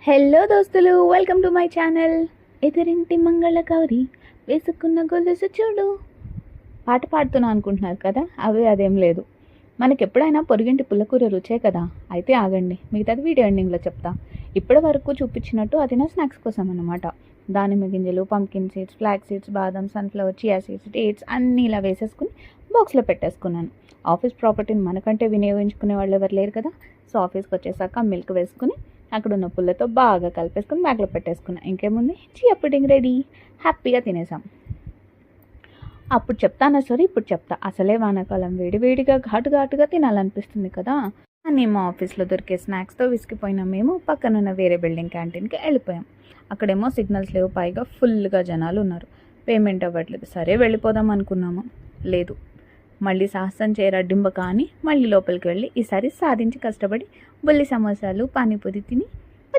Hello దోస్తులు, welcome to my channel. ఎదురింటి మంగళ గౌరి వేసుకున్న గొలుసు చూడు పాట పాడుతున్నా అనుకుంటున్నారు కదా. అదేం లేదు. మనకి ఎప్పుడైనా పొరుగింటి పుల్లకూర రుచే కదా. అయితే ఆగండి, మిగతాది వీడియో ఎండింగ్లో చెప్తా. ఇప్పటి వరకు చూపించినట్టు అది నా స్నాక్స్ కోసం అన్నమాట. దానిమ్మ గింజలు, పంకిన్ సీడ్స్, ఫ్లాక్ సీడ్స్, బాదం, సన్ఫ్లవర్, చియా సీడ్స్, డేట్స్ అన్నీ ఇలా వేసేసుకుని బాక్స్లో పెట్టేసుకున్నాను. ఆఫీస్ ప్రాపర్టీని మనకంటే వినియోగించుకునే వాళ్ళు ఎవరు లేరు కదా. సో ఆఫీస్కి వచ్చేసాక మిల్క్ వేసుకుని అక్కడ ఉన్న పుల్లతో బాగా కలిపేసుకుని బ్యాగ్లో పెట్టేసుకున్నా. ఇంకేముంది, చియా పుడ్డింగ్ రెడీ. హ్యాపీగా తినేసాం. అప్పుడు చెప్తానా సారీ, ఇప్పుడు చెప్తా. అసలే వానాకాలం వేడివేడిగా ఘాటుగా తినాలనిపిస్తుంది కదా అని మా ఆఫీస్లో దొరికే స్నాక్స్తో విసిగిపోయినా మేము పక్కనున్న వేరే బిల్డింగ్ క్యాంటీన్కి వెళ్ళిపోయాం. అక్కడేమో సిగ్నల్స్ లేవు, పైగా ఫుల్గా జనాలు ఉన్నారు. పేమెంట్ అవ్వట్లేదు. సరే వెళ్ళిపోదాం అనుకున్నాము. లేదు, మళ్ళీ సాహసం చేయరడ్డింబ కానీ మళ్ళీ లోపలికి వెళ్ళి ఈసారి సాధించి కష్టపడి బుల్లి సమోసాలు, పానీపూరి తిని